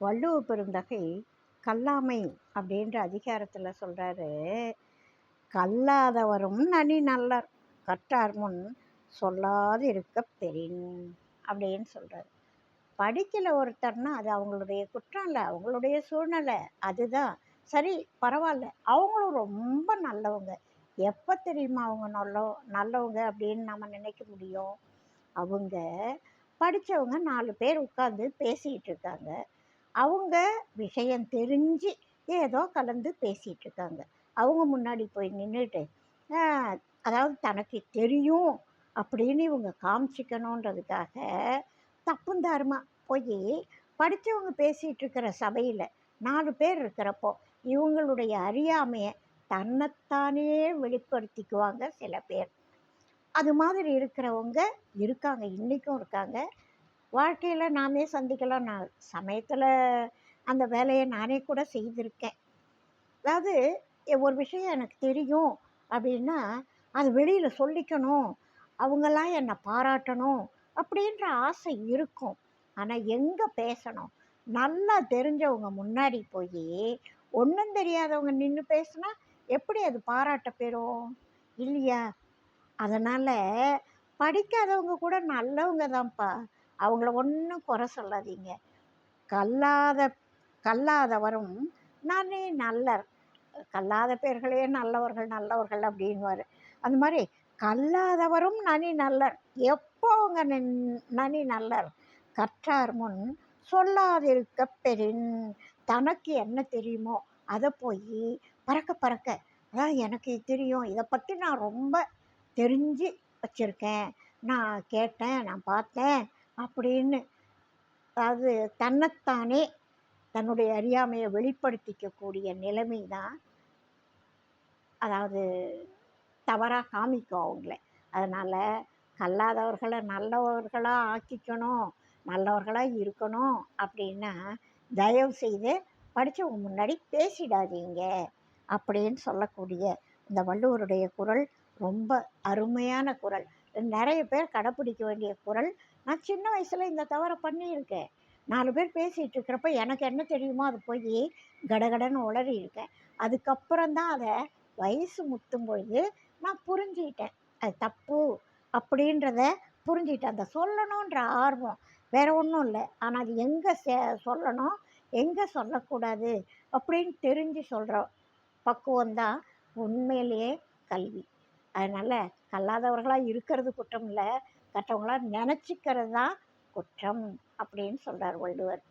வள்ளுவ பெருந்தகை கல்லாமை அப்படின்ற அதிகாரத்தில் சொல்கிறாரு, கல்லாதவரும் நனி நல்லர் கற்றார் முன் சொல்லாது இருக்க பெறின் அப்படின்னு சொல்கிறாரு. படிக்கல ஒருத்தர்னா அது அவங்களுடைய குற்றம் இல்லை, அவங்களுடைய சூழ்நிலை அதுதான். சரி, பரவாயில்ல, அவங்களும் ரொம்ப நல்லவங்க. எப்போ தெரியுமா அவங்க நல்லவங்க அப்படின்னு நம்ம நினைக்க முடியும்? அவங்க படித்தவங்க 4 பேர் உட்காந்து பேசிகிட்டு இருக்காங்க. அவங்க விஷயம் தெரிஞ்சு ஏதோ கலந்து பேசிகிட்டு இருக்காங்க. அவங்க முன்னாடி போய் நின்றுட்டு அதாவது தனக்கு தெரியும் அப்படின்னு இவங்க காமிச்சிக்கணுன்றதுக்காக தப்புந்தாருமா போய் படித்தவங்க பேசிகிட்டு இருக்கிற சபையில் 4 பேர் இருக்கிறப்போ இவங்களுடைய அறியாமையை தன்னைத்தானே வெளிப்படுத்திக்குவாங்க சில பேர். அது மாதிரி இருக்கிறவங்க இருக்காங்க, இன்றைக்கும் இருக்காங்க. வாழ்க்கையில் நானே சந்திக்கலாம். நான் சமயத்தில் அந்த வேலையை நானே கூட செய்திருக்கேன். அதாவது ஒரு விஷயம் எனக்கு தெரியும் அப்படின்னா அது வெளியில் சொல்லிக்கணும், அவங்களாம் என்னை பாராட்டணும் அப்படின்ற ஆசை இருக்கும். ஆனால் எங்கே பேசணும்? நல்லா தெரிஞ்சவங்க முன்னாடி போய் ஒன்றும் தெரியாதவங்க நின்று பேசுனா எப்படி அது பாராட்ட பெறும்? இல்லையா? அதனால் படிக்காதவங்க கூட நல்லவங்க தான்ப்பா, அவங்கள ஒன்றும் குறை சொல்லாதீங்க. கல்லாதவரும் நானே நல்லர், கல்லாத பேர்களே நல்லவர்கள் நல்லவர்கள் அப்படின்வார். அந்த மாதிரி கல்லாதவரும் நனி நல்லர். எப்போ அவங்க நனி நல்லர்? கற்றார் முன் சொல்லாதிருக்க பெறின். தனக்கு என்ன தெரியுமோ அதை போய் பறக்க பறக்க, அதான் எனக்கு தெரியும், இதை பற்றி நான் ரொம்ப தெரிஞ்சு வச்சுருக்கேன், நான் கேட்டேன், நான் பார்த்தேன் அப்படின்னு, அதாவது தன்னைத்தானே தன்னுடைய அறியாமையை வெளிப்படுத்திக்கக்கூடிய நிலைமை தான் அதாவது தவறாக காமிக்கும் அவங்கள. அதனால் கல்லாதவர்களை நல்லவர்களாக ஆக்கிக்கணும், நல்லவர்களாக இருக்கணும் அப்படின்னா தயவு செய்து படித்தவங்க முன்னாடி பேசிடாதீங்க அப்படின்னு சொல்லக்கூடிய இந்த வள்ளுவருடைய குறள் ரொம்ப அருமையான குறள். நிறைய பேர் கடைப்பிடிக்க வேண்டிய குறள். நான் சின்ன வயசில் இந்த தவறை பண்ணியிருக்கேன். 4 பேர் பேசிகிட்டு இருக்கிறப்ப எனக்கு என்ன தெரியுமோ அது போய் கடகடன்னு உளறி இருக்கேன். அதுக்கப்புறம்தான் அதை வயசு முத்தும் பொழுது நான் புரிஞ்சுக்கிட்டேன், அது தப்பு அப்படின்றத புரிஞ்சுக்கிட்டேன். அந்த சொல்லணுன்ற ஆர்வம் வேறு ஒன்றும் இல்லை, ஆனால் அது எங்கே சொல்லணும் எங்கே சொல்லக்கூடாது அப்படின்னு தெரிஞ்சு சொல்கிற பக்குவந்தான் உண்மையிலேயே கல்வி. அதனால் கல்லாதவர்களாக இருக்கிறது குற்றம் இல்லை, கற்றவங்களாக நினச்சிக்கிறது தான் குற்றம் அப்படின்னு சொல்கிறார் வள்ளுவர்.